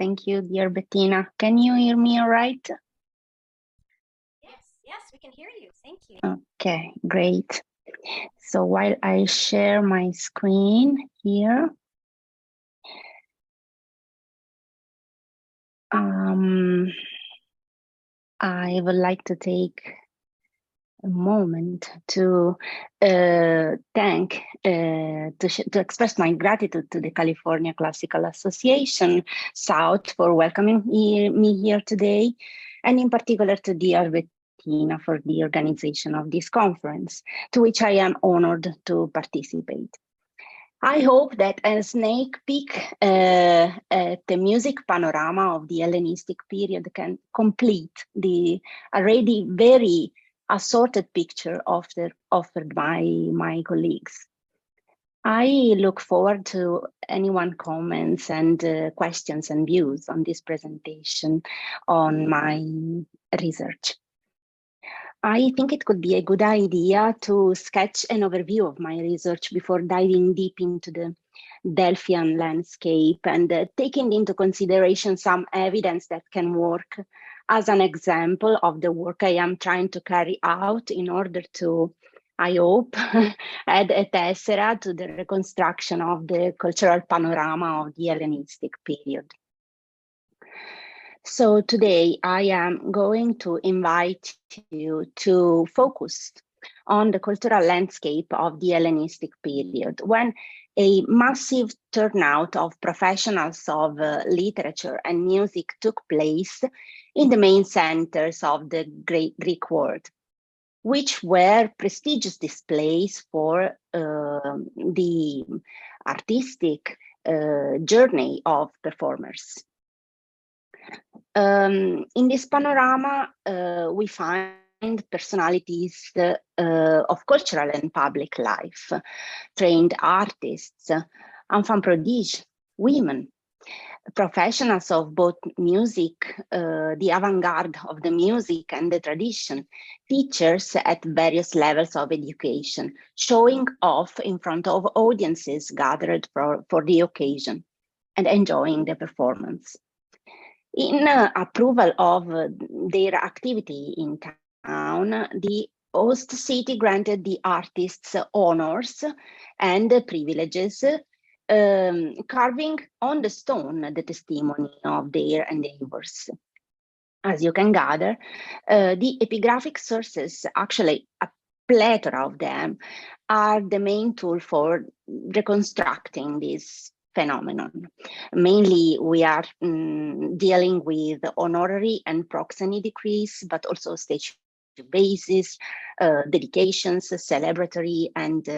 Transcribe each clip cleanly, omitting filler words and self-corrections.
Thank you, dear Bettina. Can you hear me all right? Yes, we can hear you. Thank you. Okay, great. So while I share my screen here, I would like to take a moment to to express my gratitude to the California Classical Association, South, for welcoming me here today, and in particular to dear Bettina for the organization of this conference, to which I am honored to participate. I hope that a sneak peek at the music panorama of the Hellenistic period can complete the already very assorted picture offered by my colleagues. I look forward to anyone comments and questions and views on this presentation on my research. I think it could be a good idea to sketch an overview of my research before diving deep into the Delphian landscape and taking into consideration some evidence that can work as an example of the work I am trying to carry out in order to, I hope, add a tessera to the reconstruction of the cultural panorama of the Hellenistic period. So today I am going to invite you to focus on the cultural landscape of the Hellenistic period, when a massive turnout of professionals of literature and music took place in the main centers of the Greek world, which were prestigious displays for the artistic journey of performers. In this panorama, we find personalities of cultural and public life, trained artists, enfants prodiges, women, professionals of both music, the avant-garde of the music and the tradition, teachers at various levels of education, showing off in front of audiences gathered for the occasion and enjoying the performance. In approval of their activity in town, the host city granted the artists honors and privileges, carving on the stone the testimony of their endeavors. As you can gather, the epigraphic sources, actually a plethora of them, are the main tool for reconstructing this phenomenon. Mainly, we are dealing with honorary and proxeny decrees, but also statute bases, dedications, celebratory, and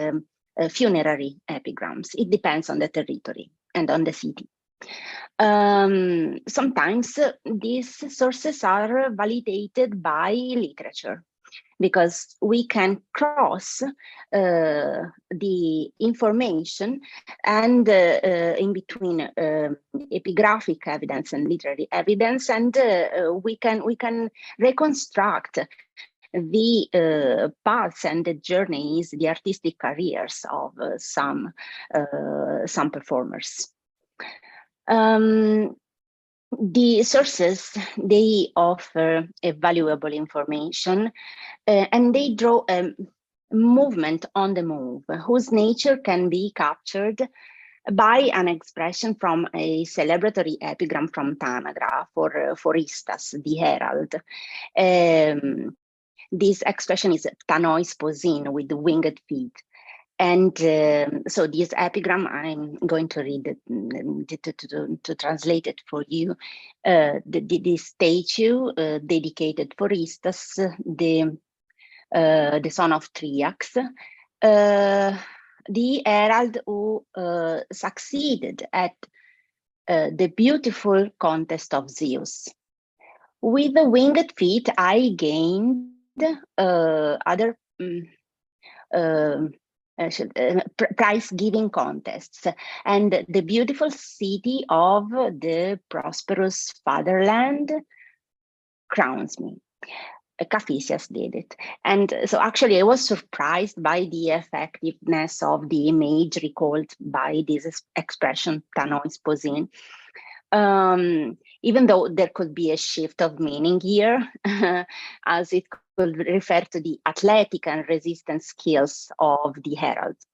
funerary epigrams. It depends on the territory and on the city. Sometimes these sources are validated by literature, because we can cross the information and in between epigraphic evidence and literary evidence, and we can reconstruct the paths and the journeys, the artistic careers of some performers. The sources, they offer a valuable information and they draw a movement on the move, whose nature can be captured by an expression from a celebratory epigram from Tanagra for Istas, the herald. This expression is Tanois posin, with winged feet. And so this epigram, I'm going to read it, to translate it for you. The statue dedicated for Istas, the son of Triax, the herald who succeeded at the beautiful contest of Zeus. With the winged feet, I gained other prize-giving contests, and the beautiful city of the prosperous fatherland crowns me. Caphisias did it. And so actually I was surprised by the effectiveness of the image recalled by this expression, Tanois posin. even though there could be a shift of meaning here, as it could refer to the athletic and resistance skills of the heralds,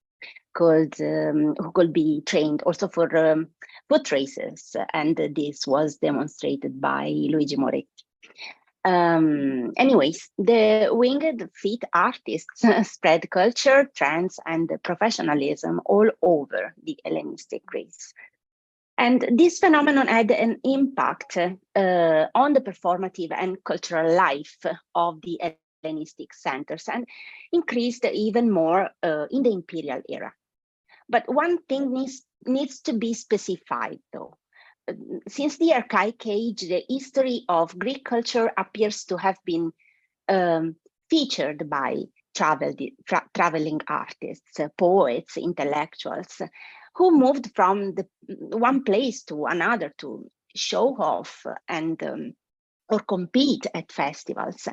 who could be trained also for foot races, and this was demonstrated by Luigi Moretti. Anyways, the winged feet artists spread culture, trends, and professionalism all over the Hellenistic Greece. And this phenomenon had an impact on the performative and cultural life of the Hellenistic centers, and increased even more in the imperial era. But one thing needs to be specified, though. Since the Archaic Age, the history of Greek culture appears to have been featured by traveling artists, poets, intellectuals, who moved from one place to another to show off and or compete at festivals,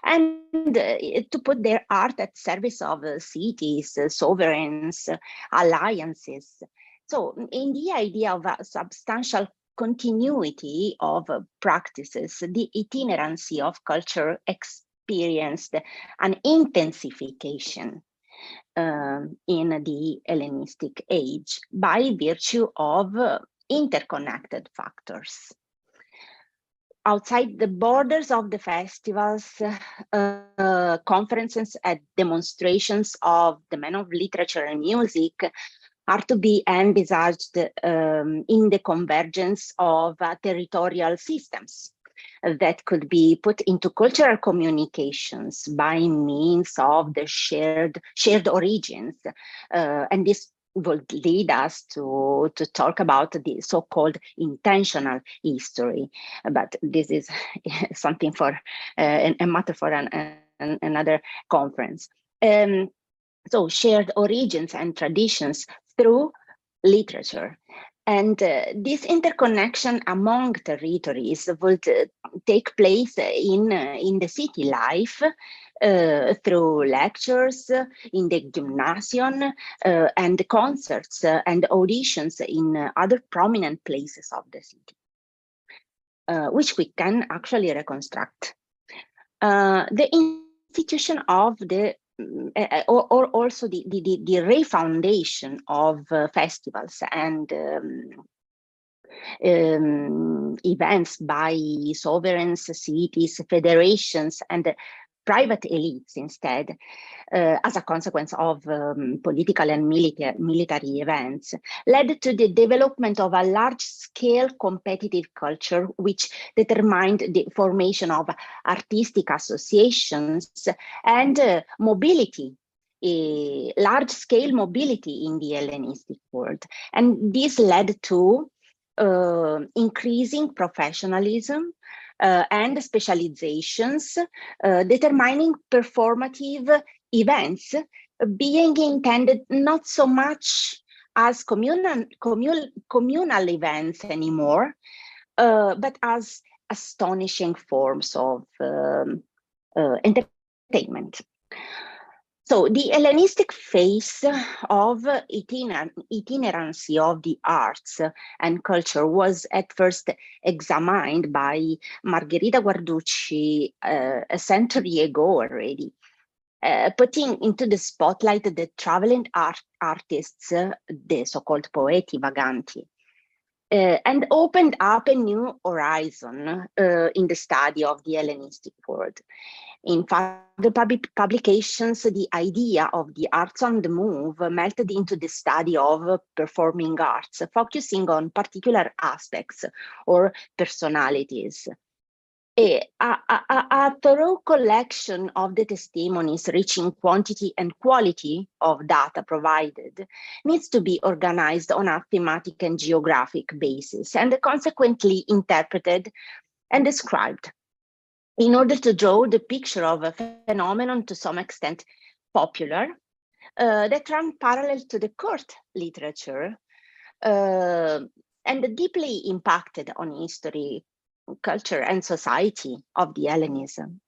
and to put their art at service of cities, sovereigns, alliances. So in the idea of a substantial continuity of practices, the itinerancy of culture experienced an intensification in the Hellenistic age by virtue of interconnected factors. Outside the borders of the festivals, conferences and demonstrations of the men of literature and music are to be envisaged in the convergence of territorial systems that could be put into cultural communications by means of the shared origins. And this would lead us to talk about the so-called intentional history. But this is something for a matter for another conference. So shared origins and traditions through literature. And this interconnection among territories would take place in the city life through lectures in the gymnasium and concerts and auditions in other prominent places of the city, which we can actually reconstruct. The institution of the or also the refoundation of festivals and events by sovereigns, cities, federations, and private elites instead, as a consequence of political and military events, led to the development of a large-scale competitive culture, which determined the formation of artistic associations and mobility, large-scale mobility in the Hellenistic world. And this led to increasing professionalism and specializations, determining performative events being intended not so much as communal events anymore, but as astonishing forms of entertainment. So the Hellenistic phase of itinerancy of the arts and culture was at first examined by Margherita Guarducci a century ago already, putting into the spotlight the traveling artists, the so-called Poeti Vaganti, and opened up a new horizon in the study of the Hellenistic world. In further publications, the idea of the arts on the move melted into the study of performing arts, focusing on particular aspects or personalities. A thorough collection of the testimonies, reaching quantity and quality of data provided, needs to be organized on a thematic and geographic basis, and consequently interpreted and described, in order to draw the picture of a phenomenon to some extent popular, that ran parallel to the court literature and deeply impacted on history, culture, and society of the Hellenism.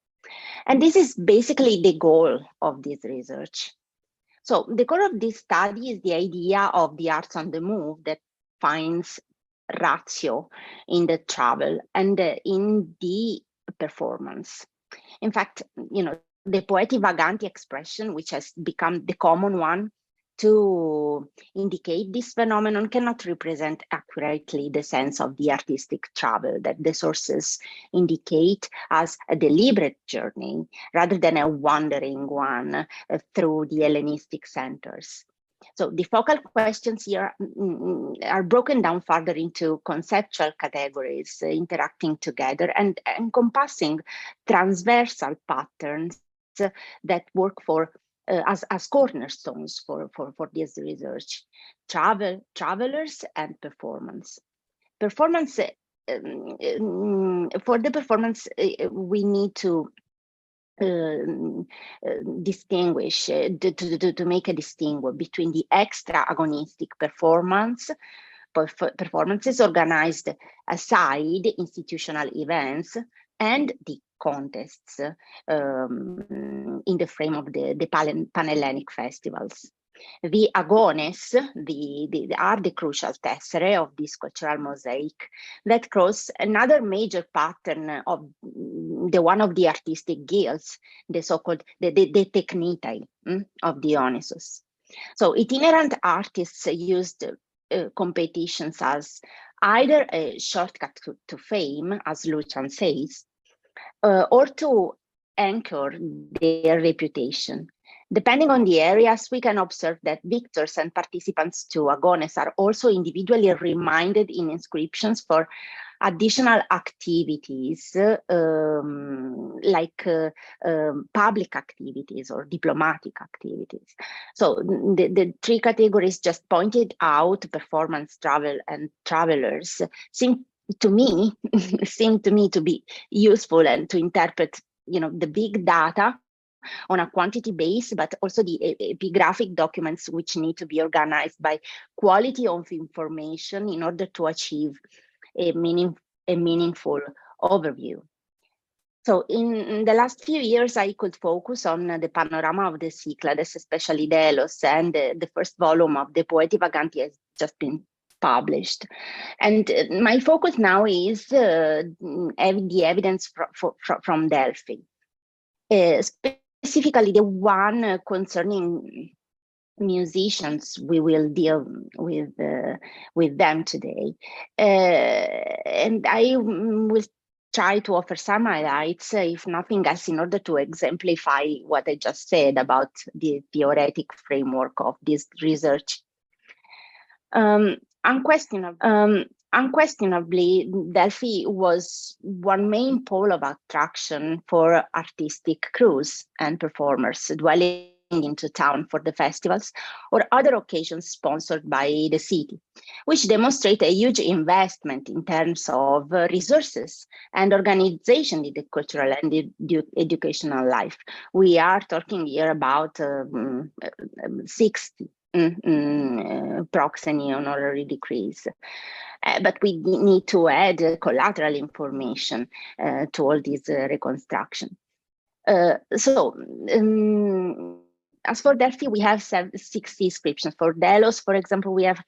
And this is basically the goal of this research. So the core of this study is the idea of the arts on the move that finds ratio in the travel and in the performance. In fact, the Poeti Vaganti expression, which has become the common one to indicate this phenomenon, cannot represent accurately the sense of the artistic travel that the sources indicate as a deliberate journey rather than a wandering one through the Hellenistic centers. So the focal questions here are broken down further into conceptual categories, interacting together and encompassing transversal patterns that work for as cornerstones for this research: travelers and performance. Performance, for the performance, we need to distinguish, to make a distinction between the extra agonistic performances organized aside institutional events and the contests in the frame of the Pan-Hellenic festivals. The agones are the crucial tesserae of this cultural mosaic that cross another major pattern of the one of the artistic guilds, the so-called the technitai of Dionysus. So itinerant artists used competitions as either a shortcut to fame, as Lucian says, or to anchor their reputation. Depending on the areas, we can observe that victors and participants to agones are also individually reminded in inscriptions for additional activities like public activities or diplomatic activities. So the three categories just pointed out, performance, travel, and travelers, seem to me to be useful and to interpret the big data on a quantity base, but also the epigraphic documents which need to be organized by quality of information in order to achieve a meaningful overview. So in the last few years, I could focus on the panorama of the Cyclades, especially Delos, and the first volume of the Poeti Vaganti has just been published. And my focus now is the evidence from Delphi. Specifically, the one concerning musicians. We will deal with them today, and I will try to offer some highlights, if nothing else, in order to exemplify what I just said about the theoretic framework of this research. Unquestionably, Delphi was one main pole of attraction for artistic crews and performers dwelling into town for the festivals or other occasions sponsored by the city, which demonstrate a huge investment in terms of resources and organization in the cultural and the educational life. We are talking here about 60 proxeny honorary degrees. But we need to add collateral information to all this reconstruction. As for Delphi, we have 60 inscriptions. For Delos, for example, we have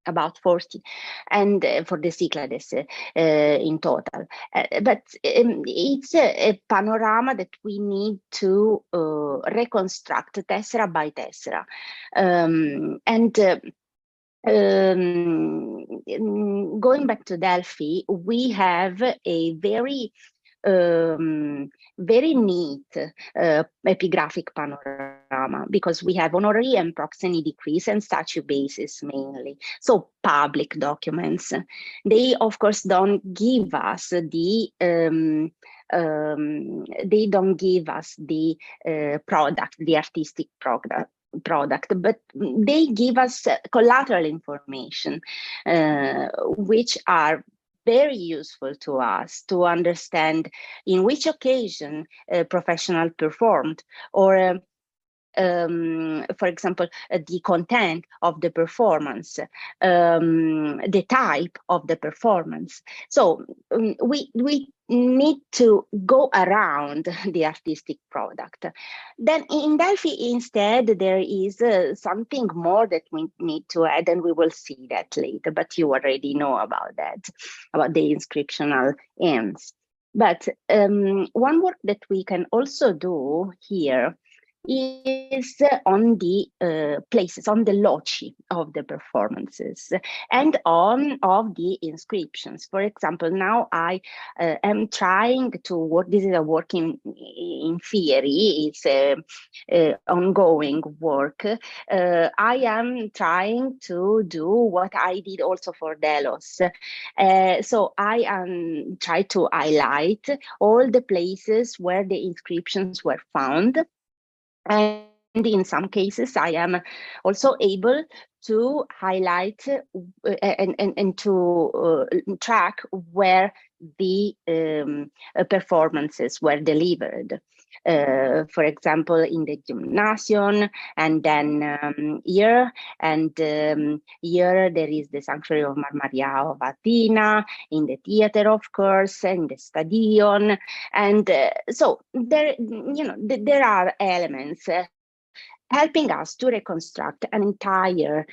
about 40, and for the Cyclades in total. But it's a panorama that we need to reconstruct tessera by tessera. Going back to Delphi, we have a very neat epigraphic panorama, because we have honorary and proxeny decrees and statue bases mainly. So public documents. They of course don't give us the product, the artistic product, but they give us collateral information, which are very useful to us to understand in which occasion a professional performed, or for example, the content of the performance, the type of the performance. So we need to go around the artistic product. Then in Delphi, instead, there is something more that we need to add, and we will see that later, but you already know about that, about the inscriptional ends. But one work that we can also do here is on the places, on the loci of the performances, and of the inscriptions. For example, now I am trying to work, this is a work in theory, it's ongoing work. I am trying to do what I did also for Delos. So I am trying to highlight all the places where the inscriptions were found. And in some cases, I am also able to highlight and to track where the performances were delivered. For example, in the gymnasium, and then here, and here there is the Sanctuary of Maria of Athena, in the theater, of course, in the stadion, and so there, there are elements helping us to reconstruct an entire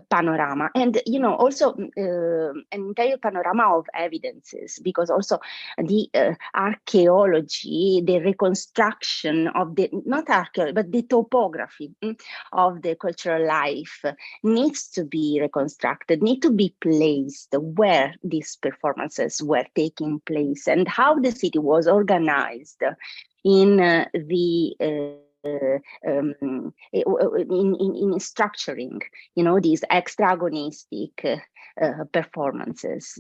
panorama, and also an entire panorama of evidences, because also the archaeology, the reconstruction of the, not archaeology, but the topography of the cultural life needs to be reconstructed, need to be placed where these performances were taking place, and how the city was organized in the in structuring, these extra-agonistic performances.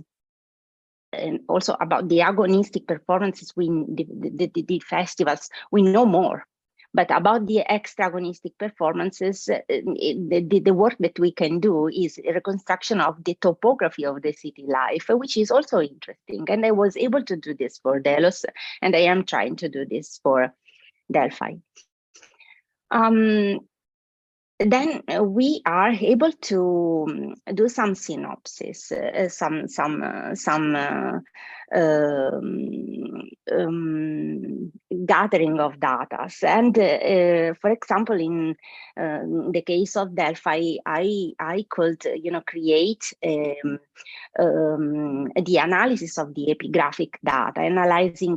And also about the agonistic performances, the festivals, we know more. But about the extra-agonistic performances, the work that we can do is a reconstruction of the topography of the city life, which is also interesting. And I was able to do this for Delos, and I am trying to do this for Delphi. Then we are able to do some synopsis, some gathering of data. And for example, in the case of Delphi, I could create the analysis of the epigraphic data, analyzing,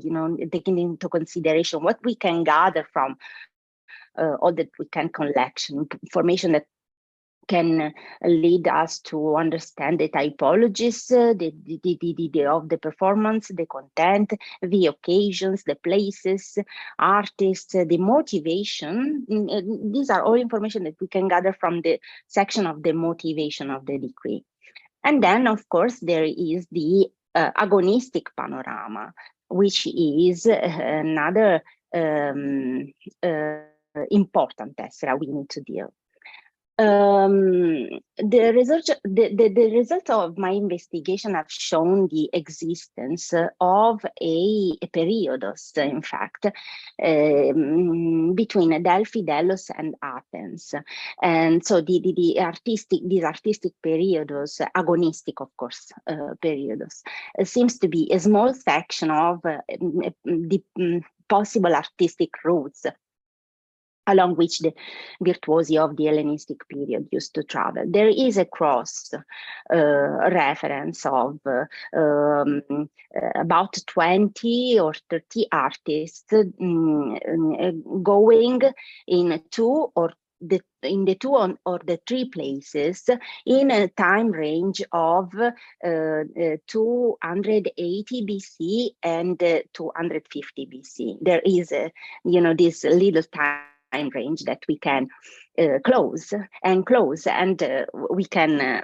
taking into consideration what we can gather from all that we can collection, information that can lead us to understand the typologies, of the performance, the content, the occasions, the places, artists, the motivation. These are all information that we can gather from the section of the motivation of the decree. And then, of course, there is the agonistic panorama, which is another important tessera we need to deal. The results of my investigation have shown the existence of a periodos, in fact, between Delphi, Delos, and Athens. And so these artistic periodos, agonistic, of course, periodos, seems to be a small section of the possible artistic routes along which the virtuosi of the Hellenistic period used to travel. There is a cross reference of about 20 or 30 artists going in two or the three places in a time range of 280 BC and 250 BC. There is this little time range that we can close, and we can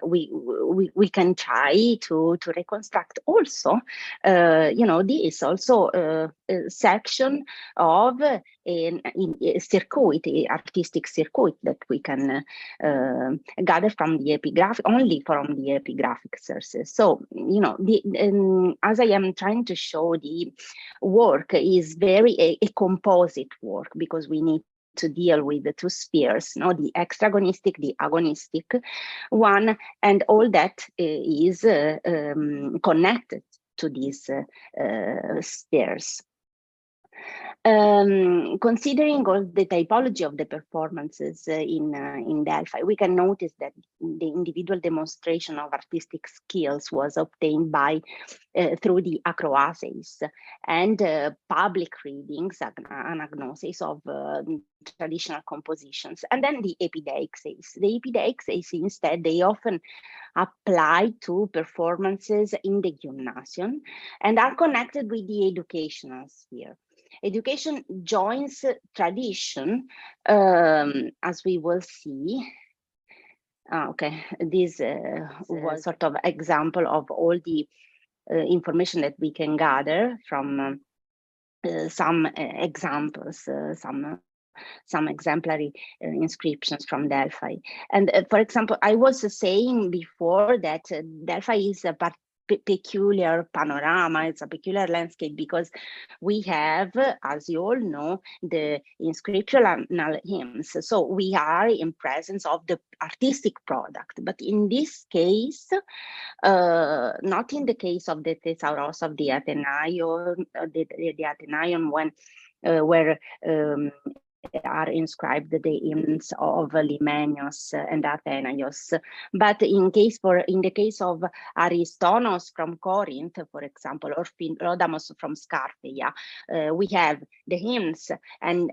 try to reconstruct also this also a section of a circuit, artistic circuit that we can gather from the epigraphic, only from the epigraphic sources. So as I am trying to show, the work is very a composite work, because we need to deal with the two spheres, no, the extragonistic, the agonistic one, and all that is connected to these spheres. Considering all the typology of the performances in Delphi, we can notice that the individual demonstration of artistic skills was obtained by through the acroasses and public readings, anagnoses of traditional compositions, and then the epideixes. The epideixes, instead, they often apply to performances in the gymnasium and are connected with the educational sphere. Education joins tradition, as we will see. Okay, this was sort of example of all the information that we can gather from some examples, some exemplary inscriptions from Delphi. And for example, I was saying before that Delphi is a peculiar panorama, it's a peculiar landscape because we have, as you all know, the inscriptional hymns. So we are in presence of the artistic product, but in this case, not in the case of the Thesauros of the Atenaion, the Atenaion when where are inscribed the hymns of Limenius and Athenaios, but in the case of Aristonos from Corinth, for example, or Rhodamos from Scarpheia, we have the hymns and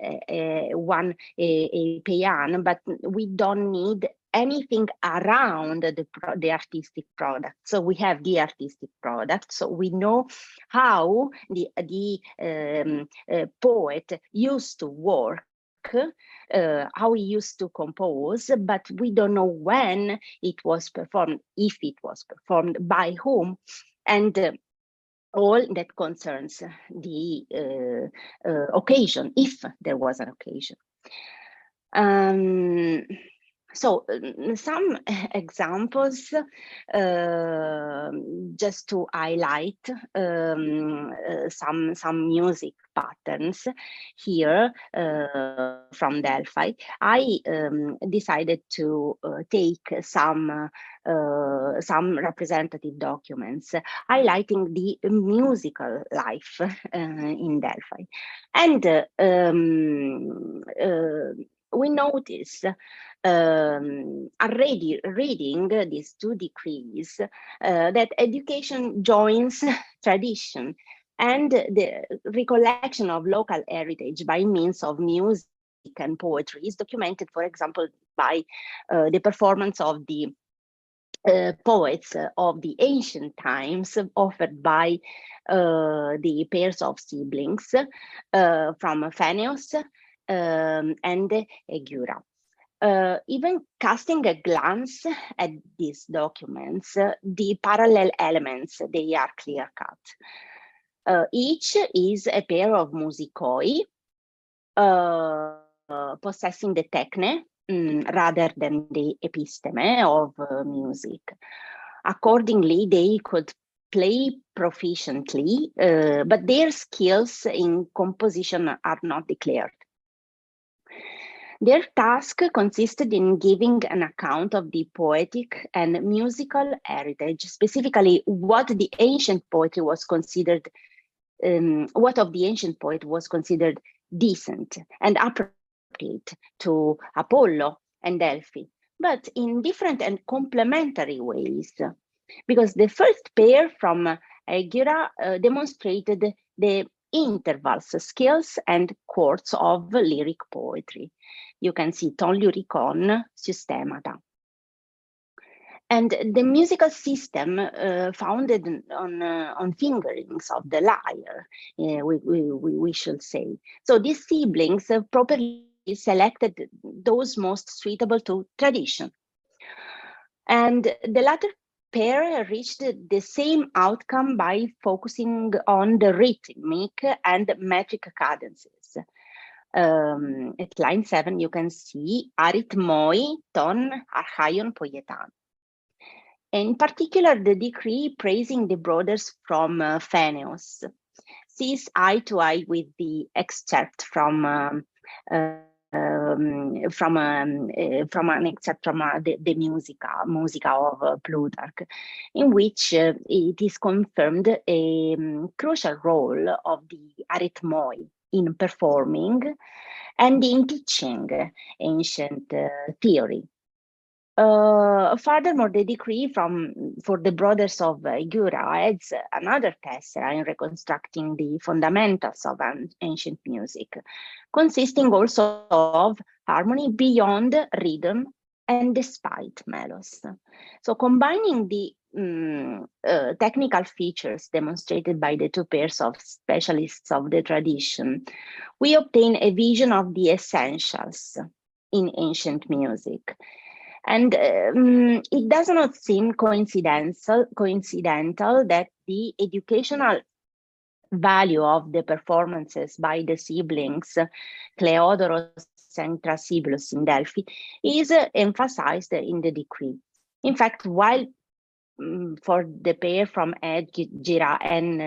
one a paean, but we don't need anything around the artistic product. So we have the artistic product. So we know how the poet used to work, how he used to compose, but we don't know when it was performed, if it was performed, by whom, and all that concerns the occasion, if there was an occasion. So some examples just to highlight some music patterns here from Delphi. I decided to take some representative documents highlighting the musical life in Delphi, and we notice already reading these two decrees that education joins tradition and the recollection of local heritage by means of music and poetry is documented, for example, by the performance of the poets of the ancient times offered by the pairs of siblings from Phaneos and Egura. Even casting a glance at these documents, the parallel elements, they are clear-cut. Each is a pair of musicoi possessing the techne rather than the episteme of music. Accordingly, they could play proficiently, but their skills in composition are not declared. Their task consisted in giving an account of the poetic and musical heritage, specifically what of the ancient poet was considered decent and appropriate to Apollo and Delphi, but in different and complementary ways. Because the first pair from Egura demonstrated the intervals, scales, and chords of lyric poetry. You can see ton lyricon systemata. And the musical system founded on fingerings of the lyre, we should say. So these siblings properly selected those most suitable to tradition. And the latter pair reached the same outcome by focusing on the rhythmic and metric cadences. At line 7, you can see arithmoi ton archaion poietan. In particular, the decree praising the brothers from Phaneos sees eye to eye with the excerpt from an excerpt from the Musica of Plutarch, in which it is confirmed a crucial role of the arithmoi in performing and in teaching ancient theory. Furthermore, the decree for the brothers of Jura adds another tessera in reconstructing the fundamentals of ancient music, consisting also of harmony beyond rhythm and despite melos. So combining the technical features demonstrated by the two pairs of specialists of the tradition, we obtain a vision of the essentials in ancient music. And it does not seem coincidental that the educational value of the performances by the siblings Cleodoros and Thrasybulus in Delphi is emphasized in the decree. In fact, while for the pair from Gira and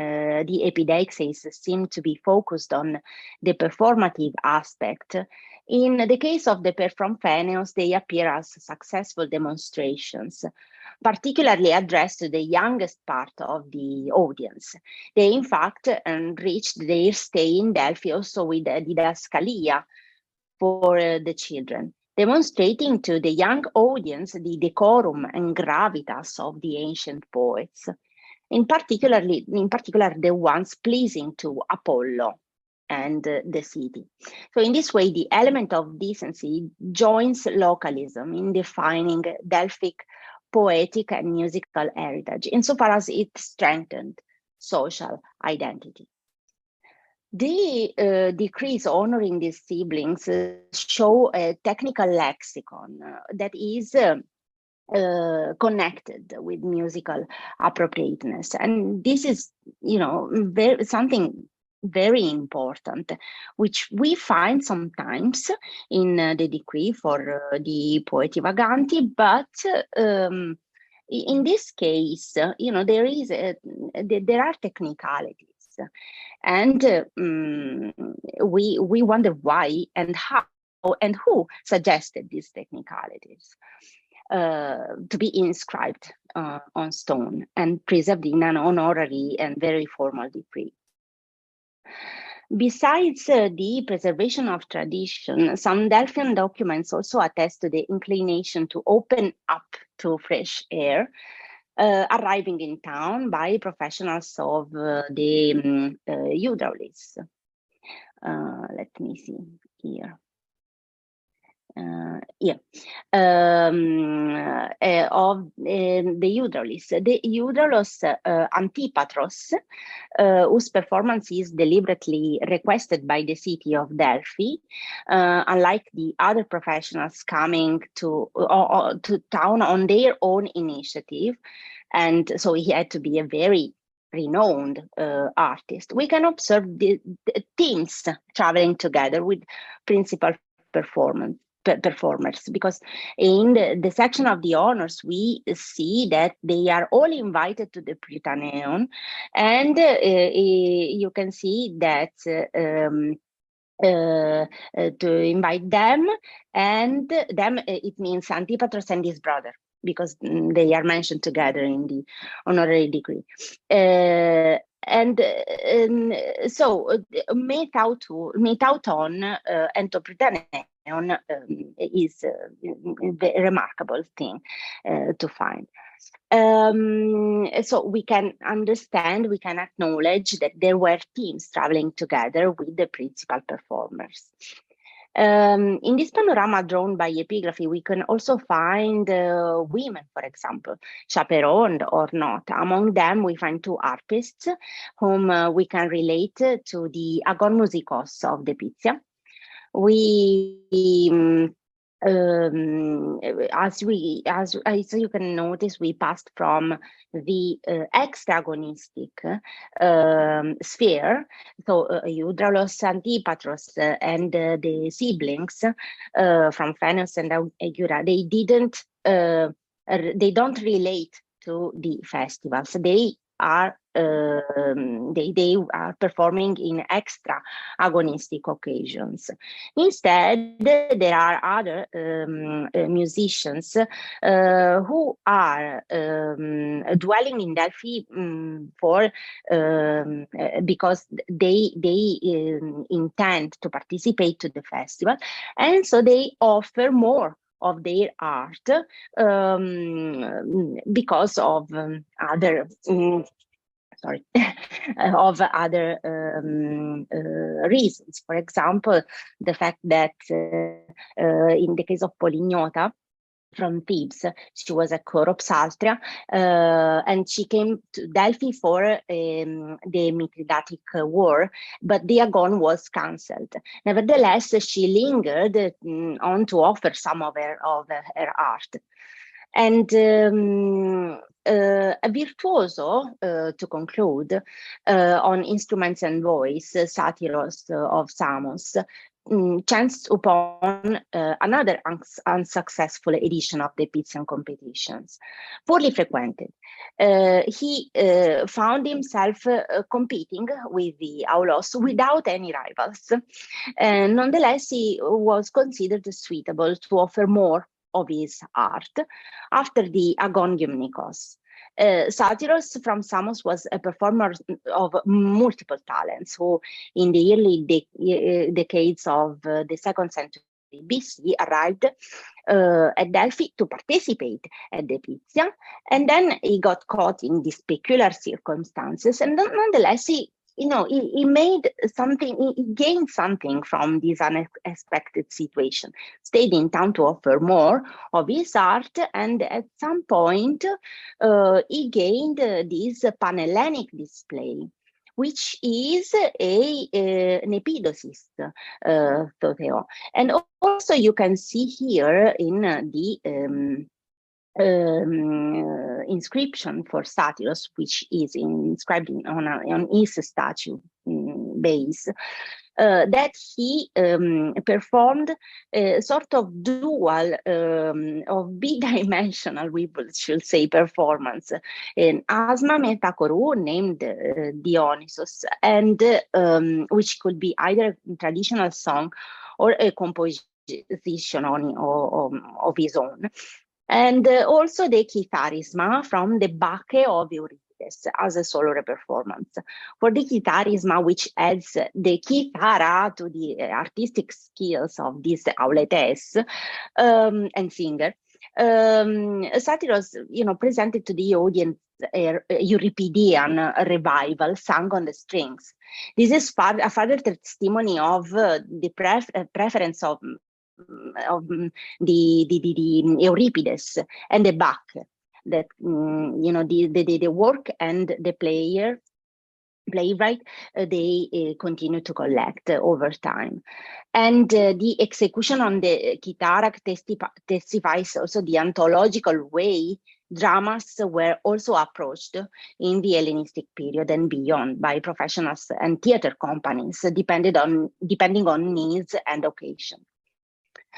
the epideixes seem to be focused on the performative aspect, in the case of the pair from Phaneos, they appear as successful demonstrations, particularly addressed to the youngest part of the audience. They, in fact, enriched their stay in Delphi also with a didascalia for the children, demonstrating to the young audience the decorum and gravitas of the ancient poets, in particular the ones pleasing to Apollo and the city. So in this way, the element of decency joins localism in defining Delphic poetic and musical heritage, insofar as it strengthened social identity. The decrees honoring these siblings show a technical lexicon that is connected with musical appropriateness, and this is, something very important, which we find sometimes in the decree for the Poeti Vaganti, but in this case, there are technicalities. And we wonder why and how and who suggested these technicalities to be inscribed on stone and preserved in an honorary and very formal decree. Besides the preservation of tradition, some Delphian documents also attest to the inclination to open up to fresh air, arriving in town by professionals of the hydraulics. Let me see here. Of the hydraulics. The hydraulos Antipatros, whose performance is deliberately requested by the city of Delphi, unlike the other professionals coming to town on their own initiative, and so he had to be a very renowned artist. We can observe the teams traveling together with principal performers, because in the section of the honors we see that they are all invited to the Prytaneon, and you can see that to invite them, and them it means Antipatros and his brother, because they are mentioned together in the honorary decree. So Metauton and to Prytaneon is a remarkable thing to find. So we can understand, we can acknowledge that there were teams traveling together with the principal performers. In this panorama drawn by epigraphy, we can also find women, for example, chaperoned or not. Among them, we find two harpists whom we can relate to the agon musicos of the Pythia. As you can notice, we passed from the extra-agonistic sphere, so Eudralos, Antipatros, and the siblings from Phaneos and Aegura, they don't relate to the festivals. They are they are performing in extra agonistic occasions. Instead, there are other musicians who are dwelling in Delphi because they intend to participate to the festival, and so they offer more of their art because of other of other reasons. For example, the fact that in the case of Polignota from Thebes, she was a choropsaltria, and she came to Delphi for the Mithridatic War, but the Agon was cancelled. Nevertheless, she lingered on to offer some of her art. And a virtuoso, to conclude, on instruments and voice, Satyros of Samos, chanced upon another unsuccessful edition of the Pythian competitions, poorly frequented. He found himself competing with the Aulos without any rivals. Nonetheless, he was considered suitable to offer more of his art after the Agon Gymnikos. Satyros from Samos was a performer of multiple talents who, in the early decades of the 2nd century BC, arrived at Delphi to participate at the Pythia, and then he got caught in these peculiar circumstances, and nonetheless he made something, he gained something from this unexpected situation, stayed in town to offer more of his art, and at some point he gained this Panhellenic display, which is an epidosis, Thoteo. And also you can see here in the inscription for Satyros, which is inscribed on his statue base, that he performed a sort of dual, of bidimensional, we should say, performance in Asma Metakoru, named Dionysus, and which could be either traditional song or a composition of his own. And also the Kitharisma from the Bacchae of Euripides as a solo performance. For the Kitharisma, which adds the kithara to the artistic skills of this auletes and singer, Satyros, presented to the audience a Euripidean revival sung on the strings. This is a further testimony of the preference of the Euripides and the Bach, that the work and the playwright they continue to collect over time. And the execution on the Kitara testifies also the ontological way dramas were also approached in the Hellenistic period and beyond by professionals and theater companies, depending on needs and occasion.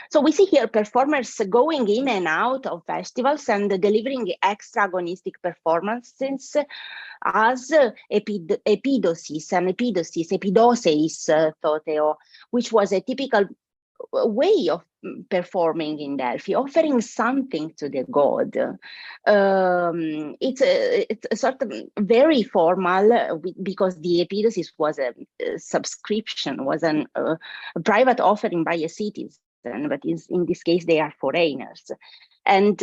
So we see here performers going in and out of festivals and delivering extra agonistic performances as epidosis, Thoteo, which was a typical way of performing in Delphi, offering something to the god. It's a sort of very formal, because the epidosis was a subscription, was a private offering by a citizen, but in this case they are foreigners. And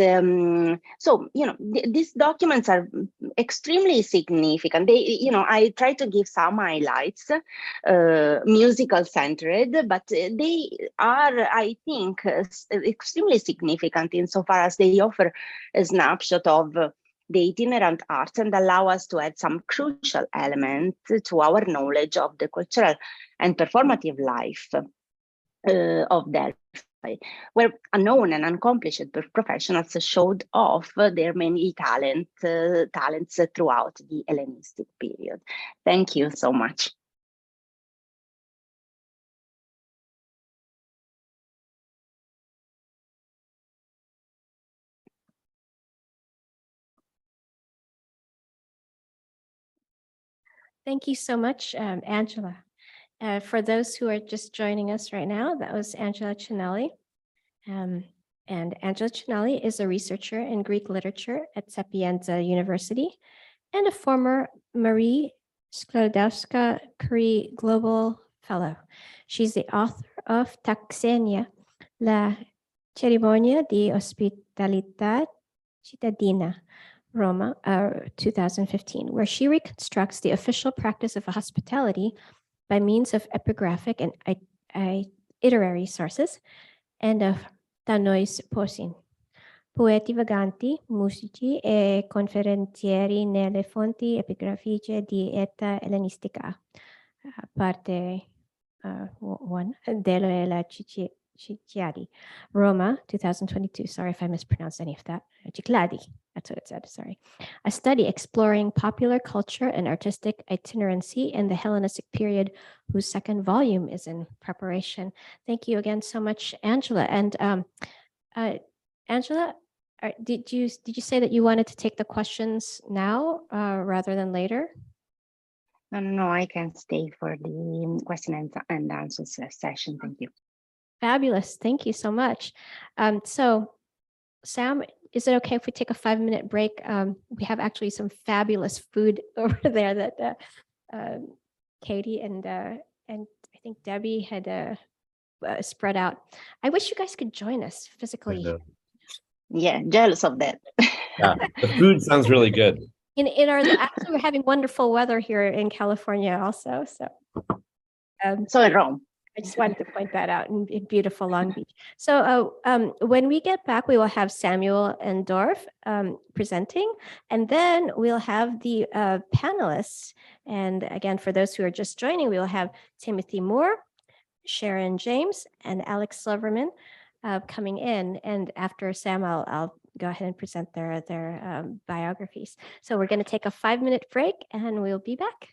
so, these documents are extremely significant. I try to give some highlights, musical centered, but they are, I think, extremely significant insofar as they offer a snapshot of the itinerant arts and allow us to add some crucial elements to our knowledge of the cultural and performative life of Delphi, where unknown and accomplished professionals showed off their many talents throughout the Hellenistic period. Thank you so much. Thank you so much, Angela. For those who are just joining us right now, that was Angela Cinalli. And Angela Cinalli is a researcher in Greek literature at Sapienza University and a former Marie Sklodowska-Curie Global Fellow. She's the author of Taxenia, La Cerimonia di Ospitalità Cittadina, Roma, 2015, where she reconstructs the official practice of hospitality by means of epigraphic and iterary sources and of Tanois Posin. Poeti Vaganti, musici e conferenzieri nelle fonti epigrafiche di età Hellenistica, parte 1 della Cicciari, Roma, 2022. Sorry if I mispronounced any of that. Cicladi, that's what it said, sorry. A study exploring popular culture and artistic itinerancy in the Hellenistic period, whose second volume is in preparation. Thank you again so much, Angela. And Angela, did you say that you wanted to take the questions now rather than later? No, I can stay for the question and answers session. Thank you. Fabulous. Thank you so much. So, Sam, is it okay if we take a 5-minute break? We have actually some fabulous food over there that Katie and I think Debbie had spread out. I wish you guys could join us physically. Yeah, jealous of that. Yeah, the food sounds really good. Actually, we're having wonderful weather here in California also. So in Rome. I just wanted to point that out in beautiful Long Beach. So when we get back, we will have Samuel and Dorf presenting, and then we'll have the panelists. And again, for those who are just joining, we will have Timothy Moore, Sharon James, and Alex Silverman coming in. And after Sam, I'll go ahead and present their biographies. So we're going to take a 5-minute break, and we'll be back.